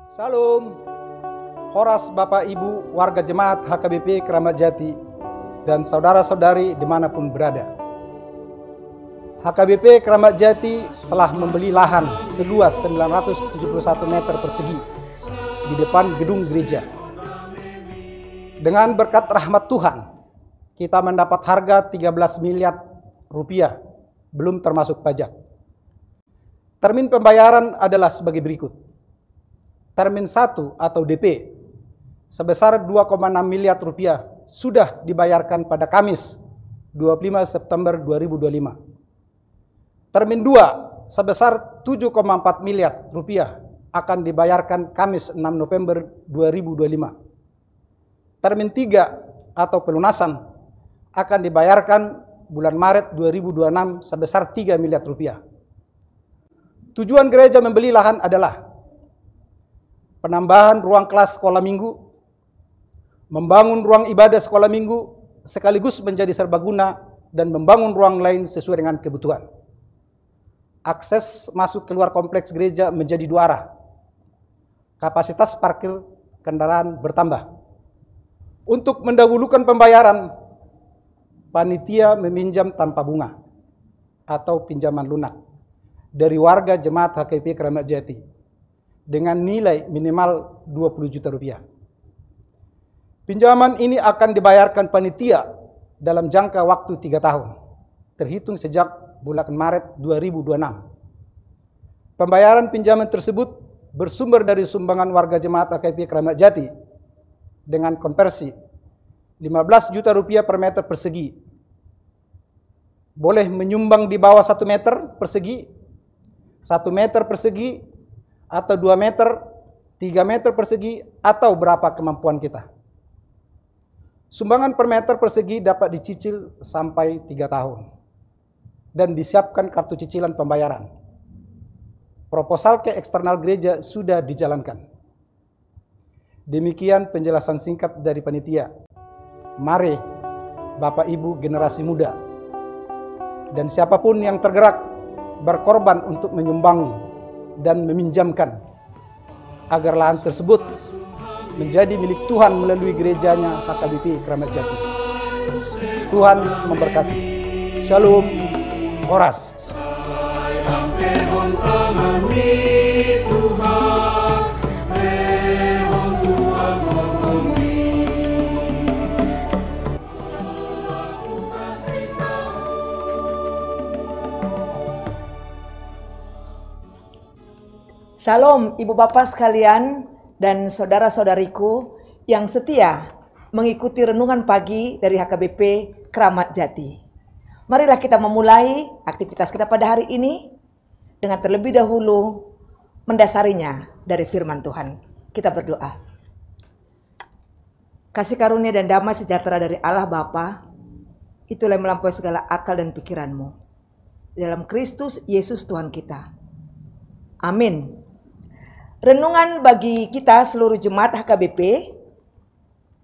Salam, Horas Bapak Ibu warga jemaat HKBP Kramat Jati dan saudara-saudari dimanapun berada. HKBP Kramat Jati telah membeli lahan seluas 971 meter persegi di depan gedung gereja. Dengan berkat rahmat Tuhan, kita mendapat harga 13 miliar rupiah, belum termasuk pajak. Termin pembayaran adalah sebagai berikut. Termin 1 atau DP sebesar 2,6 miliar rupiah sudah dibayarkan pada Kamis 25 September 2025. Termin 2 sebesar 7,4 miliar rupiah akan dibayarkan Kamis 6 November 2025. Termin 3 atau pelunasan akan dibayarkan bulan Maret 2026 sebesar 3 miliar rupiah. Tujuan gereja membeli lahan adalah penambahan ruang kelas sekolah minggu, membangun ruang ibadah sekolah minggu, sekaligus menjadi serbaguna dan membangun ruang lain sesuai dengan kebutuhan. Akses masuk keluar kompleks gereja menjadi 2 arah. Kapasitas parkir kendaraan bertambah. Untuk mendahulukan pembayaran, panitia meminjam tanpa bunga atau pinjaman lunak dari warga jemaat HKBP Kramat Jati dengan nilai minimal 20 juta rupiah. Pinjaman ini akan dibayarkan panitia dalam jangka waktu 3 tahun, terhitung sejak bulan Maret 2026. Pembayaran pinjaman tersebut bersumber dari sumbangan warga jemaat HKBP Kramat Jati dengan konversi 15 juta rupiah per meter persegi. Boleh menyumbang di bawah 1 meter persegi, 1 meter persegi, atau 2 meter, 3 meter persegi, atau berapa kemampuan kita. Sumbangan per meter persegi dapat dicicil sampai 3 tahun. Dan disiapkan kartu cicilan pembayaran. Proposal ke eksternal gereja sudah dijalankan. Demikian penjelasan singkat dari panitia. Mari Bapak Ibu generasi muda dan siapapun yang tergerak berkorban untuk menyumbang dan meminjamkan agar lahan tersebut menjadi milik Tuhan melalui gerejanya HKBP Kramat Jati. Tuhan memberkati. Shalom, Horas. Shalom Ibu Bapak sekalian dan saudara-saudariku yang setia mengikuti renungan pagi dari HKBP Kramat Jati. Marilah kita memulai aktivitas kita pada hari ini dengan terlebih dahulu mendasarinya dari firman Tuhan. Kita berdoa. Kasih karunia dan damai sejahtera dari Allah Bapa, itulah yang melampaui segala akal dan pikiranmu. Dalam Kristus Yesus Tuhan kita. Amin. Renungan bagi kita seluruh jemaat HKBP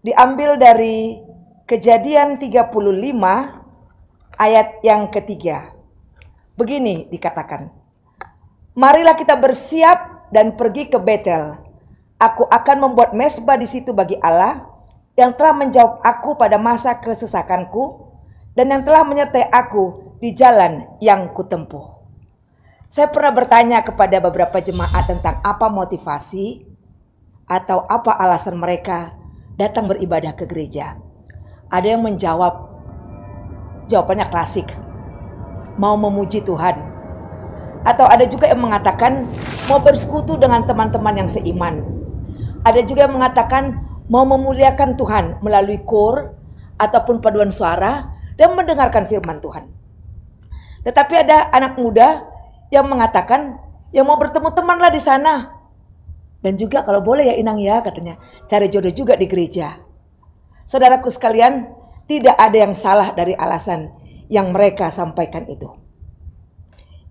diambil dari Kejadian 35 ayat yang ketiga. Begini dikatakan, marilah kita bersiap dan pergi ke Betel. Aku akan membuat mezbah di situ bagi Allah yang telah menjawab aku pada masa kesesakanku dan yang telah menyertai aku di jalan yang kutempuh. Saya pernah bertanya kepada beberapa jemaat tentang apa motivasi atau apa alasan mereka datang beribadah ke gereja. Ada yang menjawab, jawabannya klasik, mau memuji Tuhan. Atau ada juga yang mengatakan mau bersekutu dengan teman-teman yang seiman. Ada juga yang mengatakan mau memuliakan Tuhan melalui kor ataupun paduan suara dan mendengarkan firman Tuhan. Tetapi ada anak muda yang mengatakan, yang mau bertemu temanlah di sana. Dan juga kalau boleh ya Inang ya katanya, cari jodoh juga di gereja. Saudaraku sekalian, tidak ada yang salah dari alasan yang mereka sampaikan itu.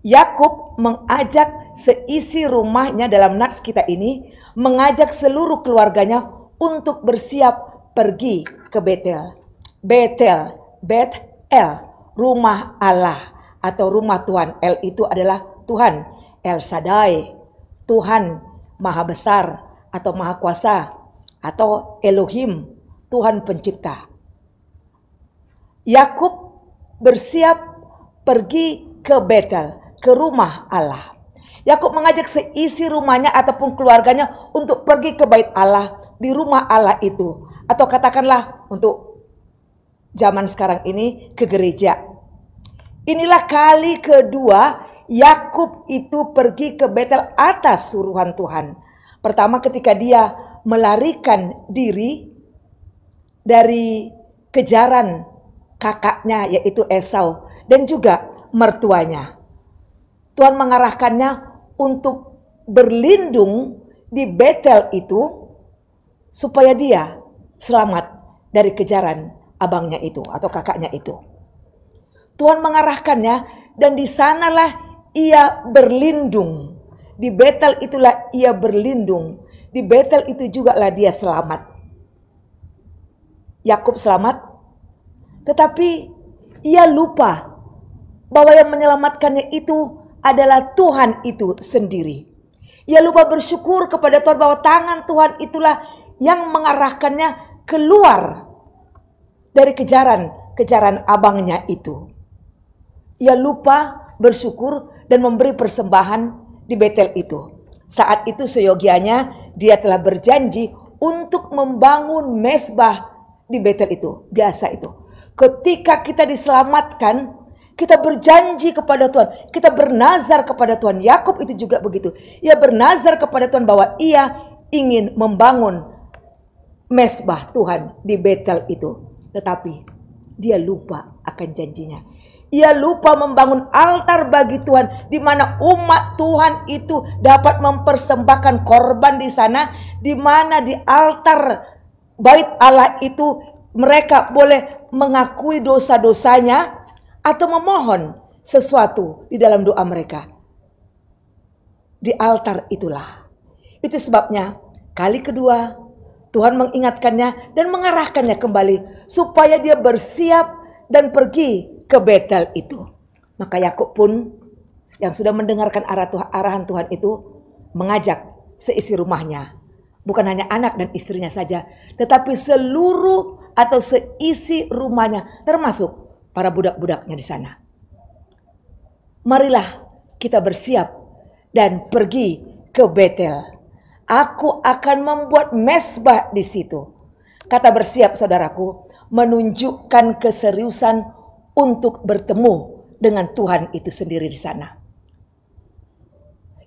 Yakub mengajak seisi rumahnya dalam nats kita ini, mengajak seluruh keluarganya untuk bersiap pergi ke Betel. Betel, Bet-El, rumah Allah atau rumah Tuhan. El itu adalah Tuhan, El Shaddai, Tuhan Maha Besar atau Maha Kuasa, atau Elohim, Tuhan Pencipta. Yakub bersiap pergi ke Betel, ke rumah Allah. Yakub mengajak seisi rumahnya ataupun keluarganya untuk pergi ke bait Allah, di rumah Allah itu. Atau katakanlah untuk zaman sekarang ini ke gereja. Inilah kali kedua Yakub itu pergi ke Betel atas suruhan Tuhan. Pertama ketika dia melarikan diri dari kejaran kakaknya yaitu Esau dan juga mertuanya. Tuhan mengarahkannya untuk berlindung di Betel itu supaya dia selamat dari kejaran abangnya itu atau kakaknya itu. Tuhan mengarahkannya dan di sanalah ia berlindung. Di Betel itulah ia berlindung. Di Betel itu juga lah dia selamat. Yakub selamat, tetapi ia lupa bahwa yang menyelamatkannya itu adalah Tuhan itu sendiri. Ia lupa bersyukur kepada Tuhan bahwa tangan Tuhan itulah yang mengarahkannya keluar dari kejaran abangnya itu. Ia lupa bersyukur dan memberi persembahan di Betel itu. Saat itu seyogianya dia telah berjanji untuk membangun mezbah di Betel itu. Biasa itu. Ketika kita diselamatkan, kita berjanji kepada Tuhan, kita bernazar kepada Tuhan. Yakub itu juga begitu. Ia bernazar kepada Tuhan bahwa ia ingin membangun mezbah Tuhan di Betel itu. Tetapi dia lupa akan janjinya. Ia lupa membangun altar bagi Tuhan, di mana umat Tuhan itu dapat mempersembahkan korban di sana, di mana di altar bait Allah itu mereka boleh mengakui dosa-dosanya atau memohon sesuatu di dalam doa mereka. Di altar itulah. Itu sebabnya kali kedua Tuhan mengingatkannya dan mengarahkannya kembali supaya dia bersiap dan pergi ke Betel itu. Maka Yakub pun yang sudah mendengarkan arahan Tuhan itu mengajak seisi rumahnya. Bukan hanya anak dan istrinya saja, tetapi seluruh atau seisi rumahnya, termasuk para budak-budaknya di sana. Marilah kita bersiap dan pergi ke Betel. Aku akan membuat mezbah di situ. Kata bersiap, saudaraku, menunjukkan keseriusan untuk bertemu dengan Tuhan itu sendiri di sana.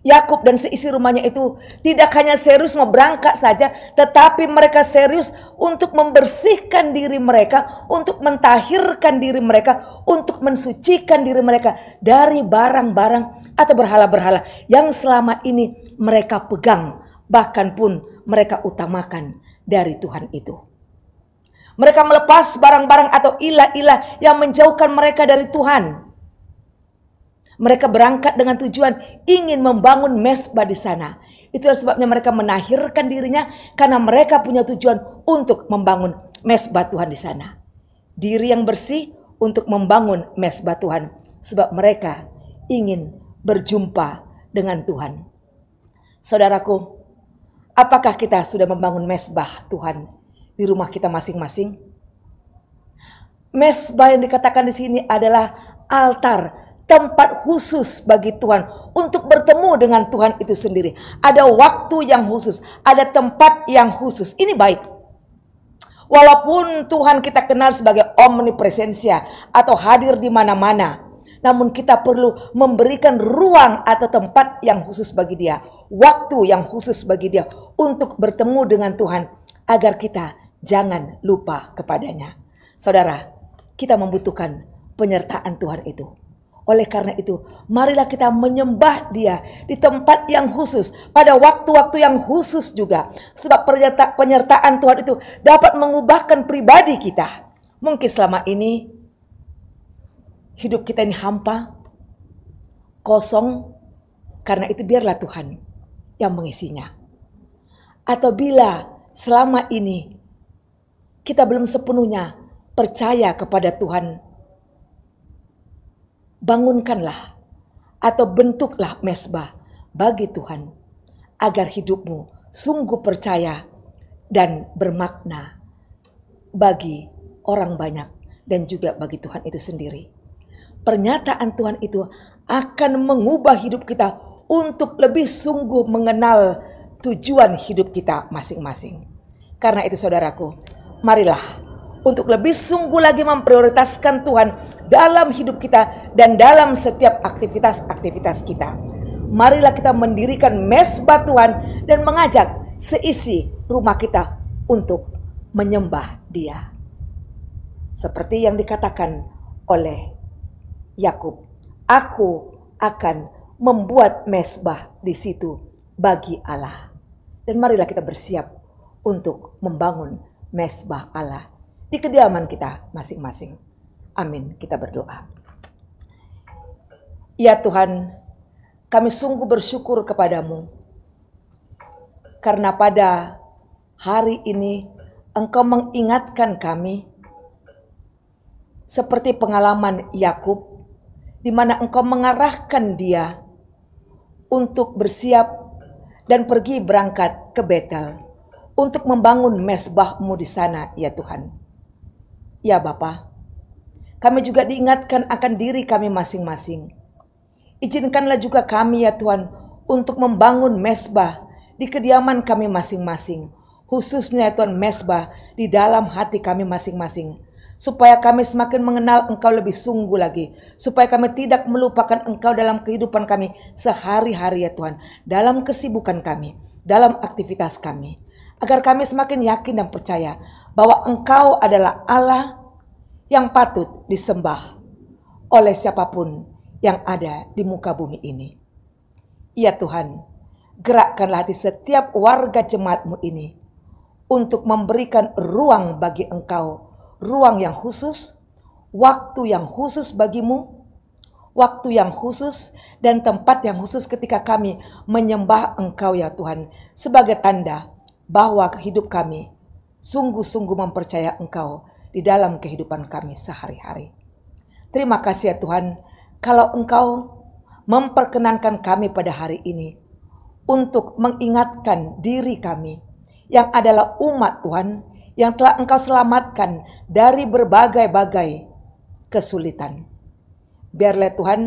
Yakub dan seisi rumahnya itu tidak hanya serius mau berangkat saja, tetapi mereka serius untuk membersihkan diri mereka, untuk mentahirkan diri mereka, untuk mensucikan diri mereka dari barang-barang atau berhala-berhala yang selama ini mereka pegang, bahkan pun mereka utamakan dari Tuhan itu. Mereka melepas barang-barang atau ilah-ilah yang menjauhkan mereka dari Tuhan. Mereka berangkat dengan tujuan ingin membangun mezbah di sana. Itulah sebabnya mereka menahirkan dirinya karena mereka punya tujuan untuk membangun mezbah Tuhan di sana. Diri yang bersih untuk membangun mezbah Tuhan. Sebab mereka ingin berjumpa dengan Tuhan. Saudaraku, apakah kita sudah membangun mezbah Tuhan di rumah kita masing-masing? Mezbah yang dikatakan di sini adalah altar, tempat khusus bagi Tuhan untuk bertemu dengan Tuhan itu sendiri. Ada waktu yang khusus, ada tempat yang khusus. Ini baik. Walaupun Tuhan kita kenal sebagai omnipresensia atau hadir di mana-mana, namun kita perlu memberikan ruang atau tempat yang khusus bagi Dia, waktu yang khusus bagi Dia untuk bertemu dengan Tuhan agar kita jangan lupa kepadanya. Saudara, kita membutuhkan penyertaan Tuhan itu. Oleh karena itu, marilah kita menyembah Dia di tempat yang khusus, pada waktu-waktu yang khusus juga. Sebab penyertaan Tuhan itu dapat mengubahkan pribadi kita. Mungkin selama ini hidup kita ini hampa, kosong, karena itu biarlah Tuhan yang mengisinya. Atau bila selama ini kita belum sepenuhnya percaya kepada Tuhan, bangunkanlah atau bentuklah mezbah bagi Tuhan, agar hidupmu sungguh percaya dan bermakna bagi orang banyak dan juga bagi Tuhan itu sendiri. Pernyataan Tuhan itu akan mengubah hidup kita untuk lebih sungguh mengenal tujuan hidup kita masing-masing. Karena itu saudaraku, marilah untuk lebih sungguh lagi memprioritaskan Tuhan dalam hidup kita dan dalam setiap aktivitas-aktivitas kita. Marilah kita mendirikan mezbah Tuhan dan mengajak seisi rumah kita untuk menyembah Dia. Seperti yang dikatakan oleh Yakub, aku akan membuat mezbah di situ bagi Allah. Dan marilah kita bersiap untuk membangun mezbah Allah di kediaman kita masing-masing. Amin. Kita berdoa. Ya Tuhan, kami sungguh bersyukur kepadamu karena pada hari ini Engkau mengingatkan kami seperti pengalaman Yakub, di mana Engkau mengarahkan dia untuk bersiap dan pergi berangkat ke Betel untuk membangun mezbah-Mu di sana, ya Tuhan. Ya Bapa, kami juga diingatkan akan diri kami masing-masing. Izinkanlah juga kami ya Tuhan untuk membangun mezbah di kediaman kami masing-masing. Khususnya ya Tuhan mezbah di dalam hati kami masing-masing. Supaya kami semakin mengenal Engkau lebih sungguh lagi. Supaya kami tidak melupakan Engkau dalam kehidupan kami sehari-hari ya Tuhan. Dalam kesibukan kami, dalam aktivitas kami. Agar kami semakin yakin dan percaya bahwa Engkau adalah Allah yang patut disembah oleh siapapun yang ada di muka bumi ini. Ya Tuhan, gerakkanlah hati setiap warga jemaat-Mu ini untuk memberikan ruang bagi Engkau, ruang yang khusus, waktu yang khusus bagimu, waktu yang khusus dan tempat yang khusus ketika kami menyembah Engkau ya Tuhan, sebagai tanda bahwa hidup kami sungguh-sungguh mempercaya Engkau di dalam kehidupan kami sehari-hari. Terima kasih ya Tuhan, kalau Engkau memperkenankan kami pada hari ini untuk mengingatkan diri kami yang adalah umat Tuhan yang telah Engkau selamatkan dari berbagai-bagai kesulitan. Biarlah Tuhan,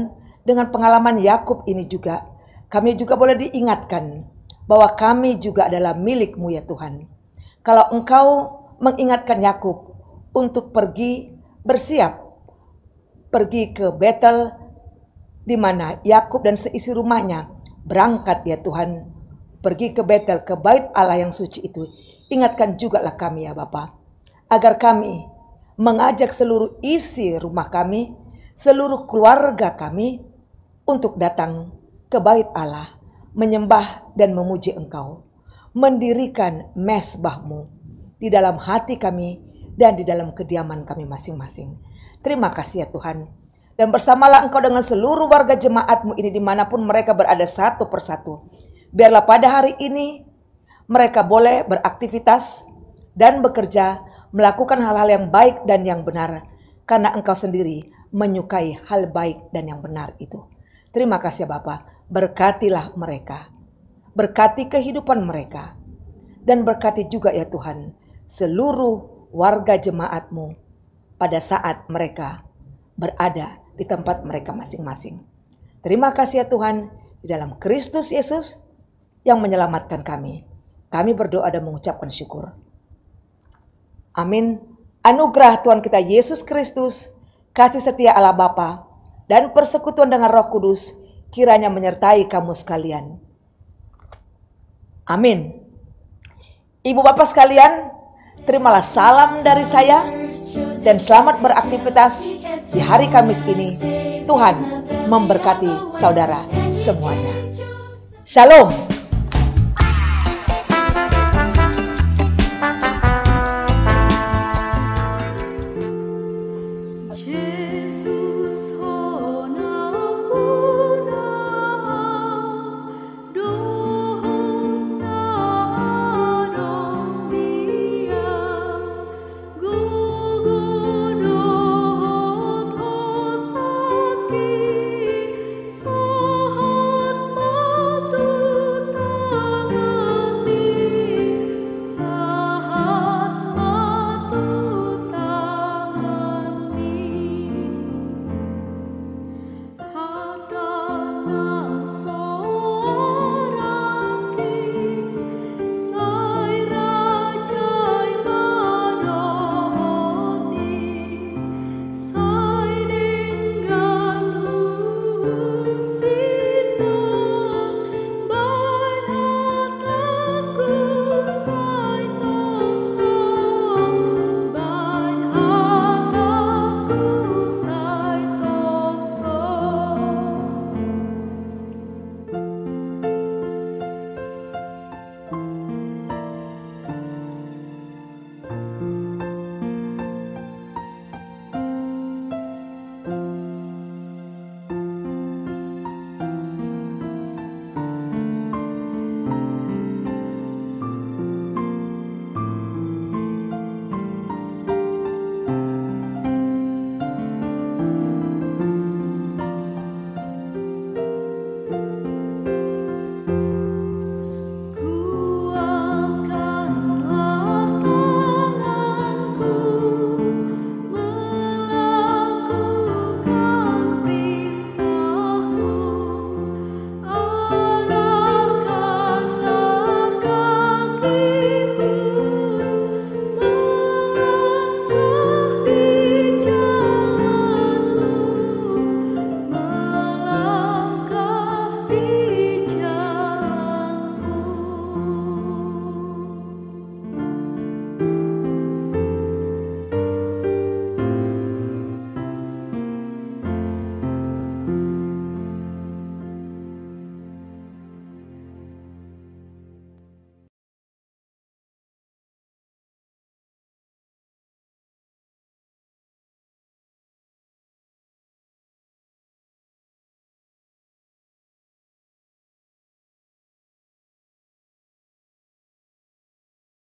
dengan pengalaman Yakub ini juga, kami juga boleh diingatkan bahwa kami juga adalah milik-Mu ya Tuhan. Kalau Engkau mengingatkan Yakub untuk pergi bersiap, pergi ke Betel, di mana Yakub dan seisi rumahnya berangkat ya Tuhan, pergi ke Betel, ke bait Allah yang suci itu. Ingatkan juga lah kami ya Bapa, agar kami mengajak seluruh isi rumah kami, seluruh keluarga kami untuk datang ke bait Allah, menyembah dan memuji Engkau, mendirikan mezbah-Mu di dalam hati kami dan di dalam kediaman kami masing-masing. Terima kasih ya Tuhan. Dan bersamalah Engkau dengan seluruh warga jemaat-Mu ini dimanapun mereka berada satu persatu. Biarlah pada hari ini mereka boleh beraktivitas dan bekerja, melakukan hal-hal yang baik dan yang benar. Karena Engkau sendiri menyukai hal baik dan yang benar itu. Terima kasih Bapa, berkatilah mereka. Berkati kehidupan mereka. Dan berkati juga ya Tuhan, seluruh warga jemaat-Mu pada saat mereka berada di tempat mereka masing-masing. Terima kasih ya Tuhan, di dalam Kristus Yesus yang menyelamatkan kami. Kami berdoa dan mengucapkan syukur. Amin. Anugerah Tuhan kita Yesus Kristus, kasih setia Allah Bapa, dan persekutuan dengan Roh Kudus kiranya menyertai kamu sekalian. Amin. Ibu Bapak sekalian, terimalah salam dari saya dan selamat beraktivitas di hari Kamis ini. Tuhan memberkati saudara semuanya. Shalom.